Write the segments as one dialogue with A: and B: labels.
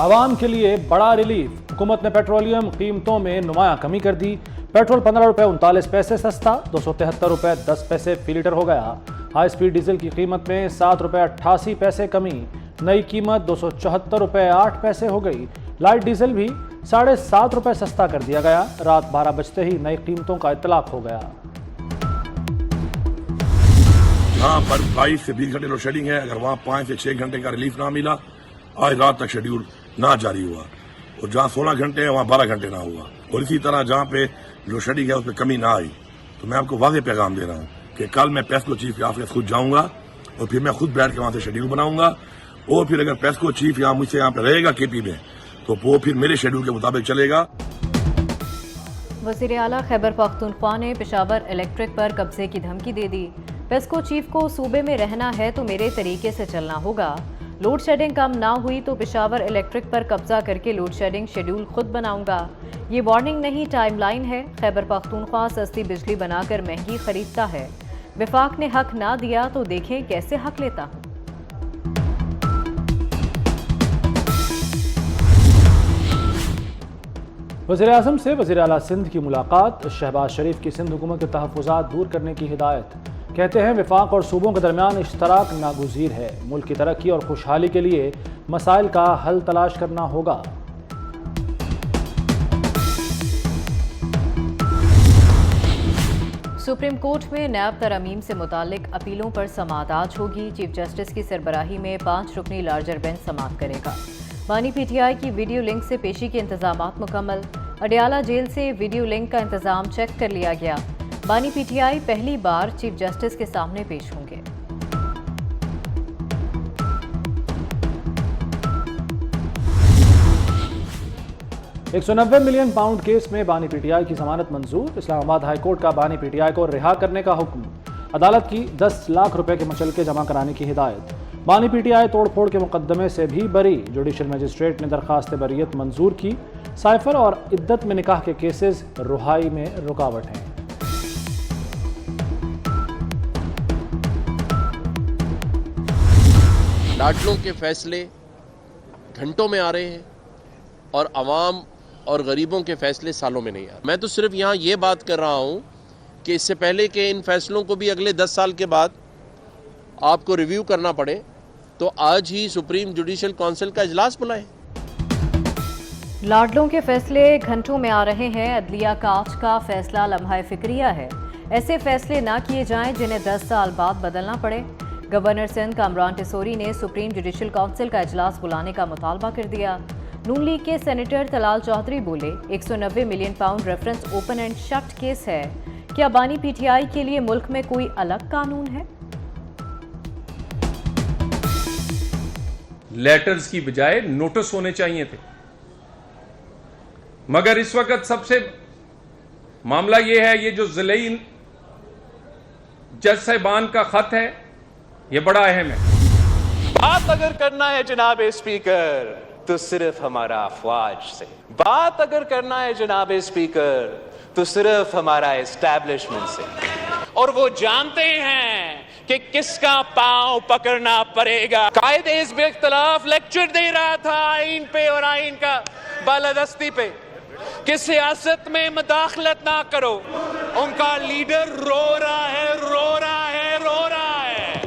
A: आवाम के लिए बड़ा रिलीफ। हुकूमत ने पेट्रोलियम कीमतों में नुमायां कमी कर दी। पेट्रोल 15 रुपये 39 पैसे सस्ता, 273 रुपये 10 पैसे फी लीटर हो गया। हाई स्पीड डीजल की कीमत में 7 रुपये 88 पैसे कमी, नई कीमत 274 रुपये 8 पैसे हो गई। लाइट डीजल भी 7.5 रुपये सस्ता कर दिया गया। रात 12 बजते ही नई कीमतों का इतलाक हो गया।
B: जहाँ पर 22 से 20 घंटे लोड शेडिंग है, अगर वहाँ 5 से 6 घंटे का रिलीफ ना मिला, आज रात तक शेड्यूल ना जारी हुआ, और जहाँ 16 घंटे है वहाँ 12 घंटे ना हुआ, और इसी तरह जहाँ पे लोड शेडिंग है उसमें कमी ना आई, तो मैं आपको वाज़ेह पैगाम दे रहा हूँ कि कल मैं पेस्को चीफ के ऑफिस खुद जाऊँगा और फिर मैं खुद बैठ के वहाँ से शेड्यूल बनाऊंगा, और फिर अगर पेस्को चीफ यहाँ मुझसे यहाँ पे रहेगा केपी में, तो वो फिर मेरे शेड्यूल के मुताबिक चलेगा।
C: वज़ीर आला खैबर पख्तूनख्वा ने पेशावर इलेक्ट्रिक पर कब्जे की धमकी दे दी। पेस्को चीफ को सूबे में रहना है तो मेरे तरीके से चलना होगा। लोड शेडिंग कम ना हुई तो पेशावर इलेक्ट्रिक पर कब्जा करके लोड शेडिंग शेड्यूल खुद बनाऊंगा। ये वार्निंग नहीं, टाइमलाइन है। खैबर पख्तूनख्वा सस्ती बिजली बनाकर महंगी खरीदता है। विफाक ने हक ना दिया तो देखें कैसे हक लेता हूं।
A: वज़ीर आज़म से वज़ीर आला सिंध की मुलाकात। शहबाज शरीफ की सिंध हुकूमत के तहफ़्फ़ुज़ात दूर करने की हिदायत। कहते हैं वफाक और सूबों के दरमियान इश्तराक नागुज़ीर है। मुल्क की तरक्की और खुशहाली के लिए मसाइल का हल तलाश करना होगा।
C: सुप्रीम कोर्ट में नैब तरमीम से मुतालिक अपीलों पर समाअत आज होगी। चीफ जस्टिस की सरबराही में 5 रुकनी लार्जर बेंच समाअत करेगा। बानी पीटीआई की वीडियो लिंक से पेशी के इंतजामात मुकम्मल। अडियाला जेल से वीडियो लिंक का इंतजाम चेक कर लिया गया। बानी पीटीआई पहली बार चीफ जस्टिस के सामने पेश होंगे।
A: £190 मिलियन केस में बानी पीटीआई की जमानत मंजूर। इस्लामाबाद हाई कोर्ट का बानी पीटीआई को रिहा करने का हुक्म। अदालत की 10 लाख रुपए के मचलके जमा कराने की हिदायत। बानी पीटीआई तोड़फोड़ के मुकदमे से भी बरी। जुडिशल मजिस्ट्रेट ने दरखास्त बरीयत मंजूर की। साइफर और इद्दत में निकाह के केसेस रुहाई में रुकावट हैं।
D: लाडलों के फैसले घंटों में आ रहे हैं और अवाम और गरीबों के फैसले सालों में नहीं आ रहे। मैं तो सिर्फ यहाँ ये बात कर रहा हूँ कि इससे पहले कि इन फैसलों को भी अगले 10 साल के बाद आपको रिव्यू करना पड़े, तो आज ही सुप्रीम जुडिशल काउंसिल का इजलास बुलाएं।
C: लाडलों के फैसले घंटों में आ रहे हैं। अदलिया का आज का फैसला लम्हा फिक्रिया है। ऐसे फैसले ना किए जाएं जिन्हें 10 साल बाद बदलना पड़े। गवर्नर सिंध कामरान टिसोरी ने सुप्रीम जुडिशल काउंसिल का इजलास बुलाने का मुतालबा कर दिया। नून लीग के सेनेटर तलाल चौधरी बोले, 190 million pound reference open and shut case है। क्या बानी पीटीआई के लिए मुल्क में कोई अलग कानून है?
E: लेटर्स की बजाय नोटिस होने चाहिए थे, मगर इस वक्त सबसे मामला यह है, ये जो ज़िले जज साहिबान का खत है, ये बड़ा अहम है।
F: बात अगर करना है जनाब स्पीकर तो सिर्फ हमारा अफवाज से, बात अगर करना है जनाब स्पीकर तो सिर्फ हमारा एस्टैब्लिशमेंट से, और वो जानते हैं कि किसका पांव पकड़ना पड़ेगा। कायदे हिज़्ब इख्तिलाफ लेक्चर दे रहा था आइन पे और आइन का बालादस्ती पे कि सियासत में मुदाखलत ना करो। उनका लीडर रो रहा है, रो रहा है, रो रहा है,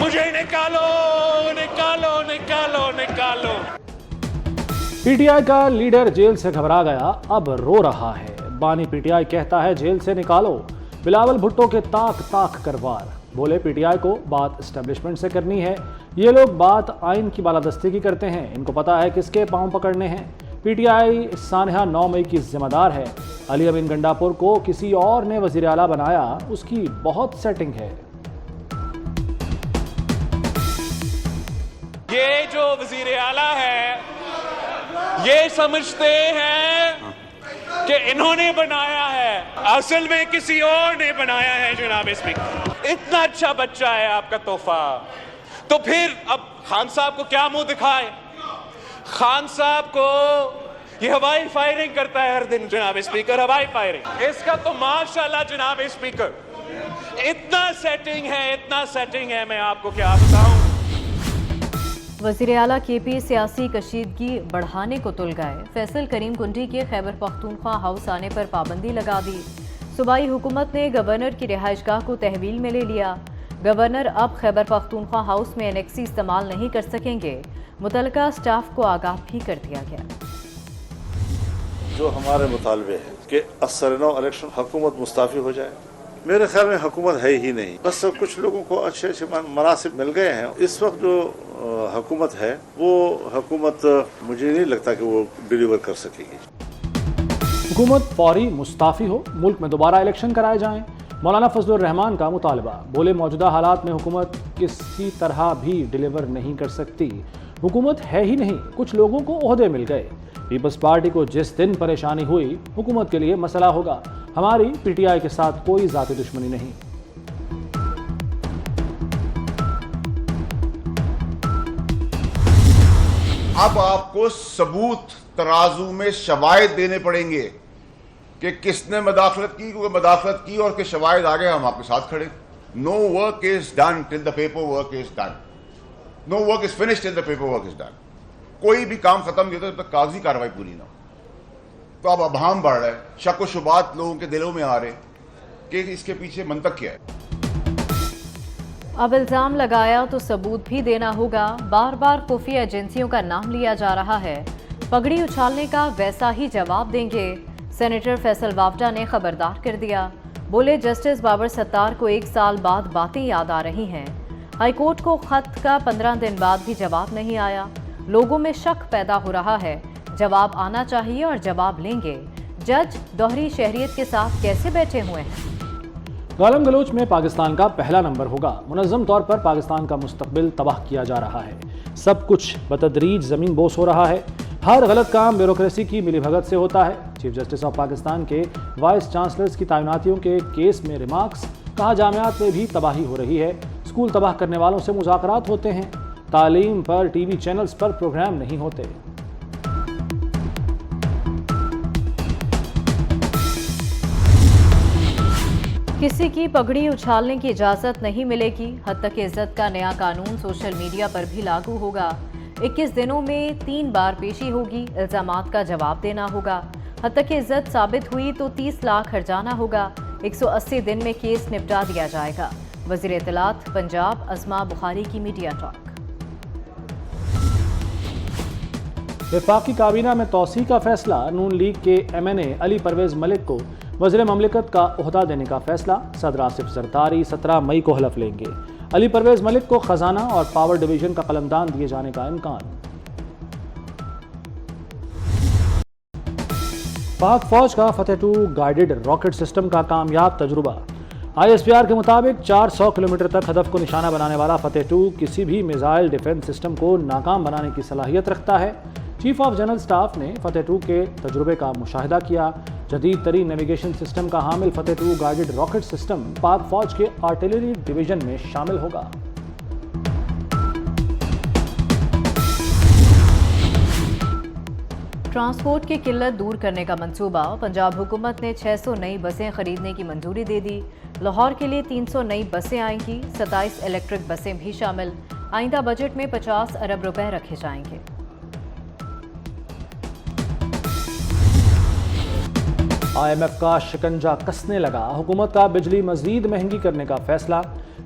F: मुझे निकालो, निकालो, निकालो, निकालो।
A: पीटीआई का लीडर जेल से घबरा गया, अब रो रहा है। बानी पीटीआई कहता है जेल से निकालो। बिलावल भुट्टो के ताक ताक कर वार। बोले पीटीआई को बात एस्टेब्लिशमेंट से करनी है। ये लोग बात आइन की बालादस्ती की करते हैं। इनको पता है किसके पांव पकड़ने हैं। पीटीआई सानहा 9 मई की जिम्मेदार है। अली अमीन गंडापुर को किसी और ने वजीर आला बनाया, उसकी बहुत सेटिंग है।
F: ये जो वजीर आला है, ये समझते हैं कि इन्होंने बनाया है, असल में किसी और ने बनाया है जनाब स्पीकर। इतना अच्छा बच्चा है आपका तोहफा, तो फिर अब खान साहब को क्या मुंह दिखाए? खान साहब को ये हवाई फायरिंग करता है हर दिन जनाब स्पीकर, हवाई फायरिंग। इसका तो माशाल्लाह जनाब स्पीकर इतना सेटिंग है, इतना सेटिंग है, मैं आपको क्या बताऊं।
C: वज़ीर आला KP सियासी कशीदगी बढ़ाने को तुल गए। फैसल करीम कुंडी के खैबर पख्तूनख्वा हाउस आने पर पाबंदी लगा दी। सूबाई हुकूमत ने गवर्नर की रिहाइशगाह को तहवील में ले लिया। गवर्नर अब खैबर पख्तूनख्वा हाउस में एनेक्सी इस्तेमाल नहीं कर सकेंगे। मुतलका स्टाफ को आगाह भी कर दिया गया।
G: जो हमारे मुतालबे हैं कि असरनो इलेक्शन हुकूमत मुस्ताफ़ी हो जाए, मेरे ख्याल में हुकूमत है ही नहीं। बस कुछ लोगों को अच्छे अच्छे मनासिब मिल गए हैं। इस वक्त जो हुकूमत है वो हुकूमत मुझे नहीं लगता कि वो डिलीवर कर सकेगी।
A: हुकूमत फौरी मुस्ताफ़ी हो, मुल्क में दोबारा इलेक्शन कराए जाएं। मौलाना फजलुर रहमान का मुतालबा। बोले मौजूदा हालात में हुकूमत किसी तरह भी डिलीवर नहीं कर सकती। हुकूमत है ही नहीं, कुछ लोगों को ओहदे मिल गए। पीपल्स पार्टी को जिस दिन परेशानी हुई हुकूमत के लिए मसला होगा। हमारी PTI के साथ कोई ज़ाती दुश्मनी नहीं।
H: अब आपको सबूत तराजू में शवाहिद देने पड़ेंगे कि किसने मदाखलत की, क्योंकि मदाखलत की और के शवाहिद आ गए, हम आपके साथ खड़े। No work is done till the paper work is done. No work is finished till the paper work is done. कोई भी काम खत्म नहीं होता जब तक कागजी कार्रवाई पूरी ना हो। तो अब अभाम बढ़ रहा है, शक व शुबात लोगों के दिलों में आ रहे कि इसके पीछे मंतक क्या है।
C: अब इल्जाम लगाया तो सबूत भी देना होगा। बार बार खुफिया एजेंसियों का नाम लिया जा रहा है। पगड़ी उछालने का वैसा ही जवाब देंगे। सेनेटर फैसल वावटा ने खबरदार कर दिया। बोले जस्टिस बाबर सत्तार को 1 साल बाद बातें याद आ रही हैं। हाईकोर्ट को खत का 15 दिन बाद भी जवाब नहीं आया। लोगों में शक पैदा हो रहा है। जवाब आना चाहिए और जवाब लेंगे। जज दोहरी शहरियत के साथ कैसे बैठे हुए हैं।
A: गालम गलोच में पाकिस्तान का पहला नंबर होगा। मुनज़्ज़म तौर पर पाकिस्तान का मुस्तकबिल तबाह किया जा रहा है। सब कुछ बतदरीज ज़मीन बोस हो रहा है। हर गलत काम ब्यूरोक्रेसी की मिलीभगत से होता है। चीफ जस्टिस ऑफ पाकिस्तान के वाइस चांसलर्स की तैनातियों के केस में रिमार्क्स। कहा जामियात में भी तबाही हो रही है। स्कूल तबाह करने वालों से मुज़ाकरात होते हैं। तालीम पर TV चैनल्स पर प्रोग्राम नहीं होते।
C: किसी की पगड़ी उछालने की इजाजत नहीं मिलेगी। हद तक इज्जत का नया कानून सोशल मीडिया पर भी लागू होगा। 21 दिनों में 3 बार पेशी होगी। इल्जामात का जवाब देना होगा। हद तक इज्जत साबित हुई तो 30 लाख हर्जाना होगा। 180 दिन में केस निपटा दिया जाएगा। वज़ीर इत्तलात पंजाब अज़मा बुखारी की मीडिया टॉक।
A: वफाकी काबीना में तौसी का फैसला। नून लीग के MNA अली परवेज मलिक को वज़ीर ममलिकत का ओहदा देने का फैसला। सदर आसिफ जरदारी 17 मई को हलफ लेंगे। अली परवेज मलिक को खजाना और पावर डिवीजन का कलमदान दिए जाने का इम्कान। पाक फौज का फतेह-2 गाइडेड रॉकेट सिस्टम का कामयाब तजुर्बा। ISPR के मुताबिक 400 किलोमीटर तक हदफ को निशाना बनाने वाला फतेह-2 किसी भी मिसाइल डिफेंस सिस्टम को नाकाम बनाने की सलाहियत रखता है। चीफ ऑफ जनरल स्टाफ ने फतेह-2 के तजुर्बे का मुशाहिदा किया। जदीद तरीन नेविगेशन सिस्टम का हामिल फतेह-2 गाइडेड रॉकेट सिस्टम पाक फौज के आर्टिलरी डिवीजन में शामिल होगा।
C: ट्रांसपोर्ट की किल्लत दूर करने का मंसूबा। पंजाब हुकूमत ने 600 नई बसें खरीदने की मंजूरी दे दी। लाहौर के लिए 300 नई बसें आएंगी। 27 इलेक्ट्रिक बसें भी शामिल। आइंदा बजट में 50 अरब रुपए रखे जाएंगे।
A: IMF का शिकंजा कसने लगा। हुकूमत का बिजली मजीद महंगी करने का फैसला।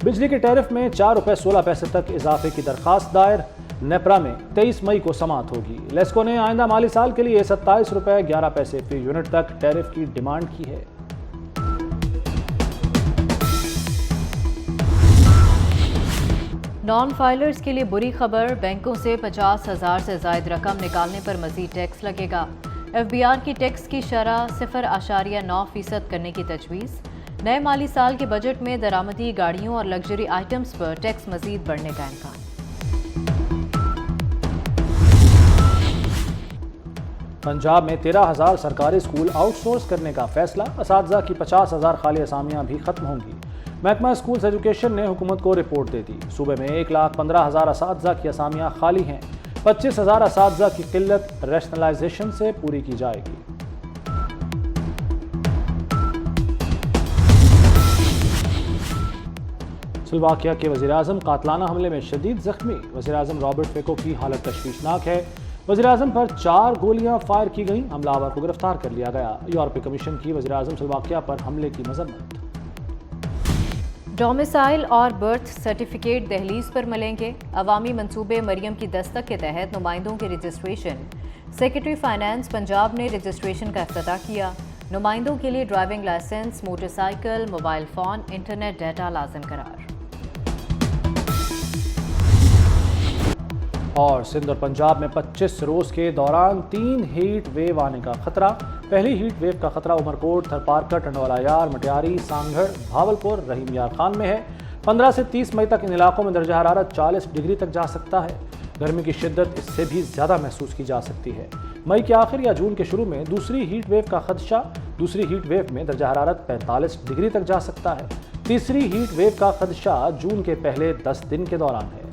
A: बिजली के टैरिफ में 4 रुपये 16 पैसे तक इजाफे की दरखास्त दायर। नेपरा में 23 मई को समाअत होगी। लेस्को ने आइंदा माली साल के लिए 27 रुपये 11 पैसे फी यूनिट तक टैरिफ की डिमांड की है।
C: नॉन फाइलर्स के लिए बुरी खबर। बैंकों से 50,000 से जायद रकम निकालने पर मजीद टैक्स लगेगा। FBR की टैक्स की शरह 0.9% करने की तजवीज़। नए माली साल के बजट में दरामदी गाड़ियों और लग्जरी आइटम्स पर टैक्स मजीद बढ़ने का इम्कान।
A: पंजाब में 13,000 सरकारी स्कूल आउटसोर्स करने का फैसला। असातिज़ा की 50,000 खाली असामियाँ भी खत्म होंगी। महकमा स्कूल्स एजुकेशन ने हुकूमत को रिपोर्ट दे दी। सूबे में 1,15,000 असातिज़ा की असामियाँ खाली हैं। 25,000 असातिज़ा की किल्लत रैशनलाइजेशन से पूरी की जाएगी। स्लोवाकिया के वज़ीर-ए-आज़म कातलाना हमले में शदीद जख्मी। वज़ीर-ए-आज़म रॉबर्ट फिको की हालत तशवीशनाक है। वज़ीर-ए-आज़म पर 4 गोलियां फायर की गईं। हमलावर को गिरफ्तार कर लिया गया। यूरोपीय कमीशन की वज़ीर-ए-आज़म स्लोवाकिया पर हमले की मजम्मत।
C: डोमिसाइल और बर्थ सर्टिफिकेट दहलीज पर मिलेंगे। अवामी मंसूबे मरियम की दस्तक के तहत नुमाइंदों के रजिस्ट्रेशन। सेक्रेटरी फाइनेंस पंजाब ने रजिस्ट्रेशन का इफ्तिताह किया। नुमाइंदों के लिए driving licence, motorcycle, mobile phone, internet data लाजिम करार।
A: और सिंध और पंजाब में 25 रोज़ के दौरान 3 हीट वेव आने का खतरा। पहली हीट वेव का खतरा उमरकोट, थरपारकर, टंडवाला यार, मटियारी, सांगड़, भावलपुर, रहीम यार खान में है। 15 से 30 मई तक इन इलाकों में दर्जा हरारत 40 डिग्री तक जा सकता है। गर्मी की शिद्दत इससे भी ज़्यादा महसूस की जा सकती है। मई के आखिर या जून के शुरू में दूसरी हीट वेव का खदशा। दूसरी हीट वेव में दर्जा हरारत 45 डिग्री तक जा सकता है। तीसरी हीट वेव का खदशा जून के पहले 10 दिन के दौरान है।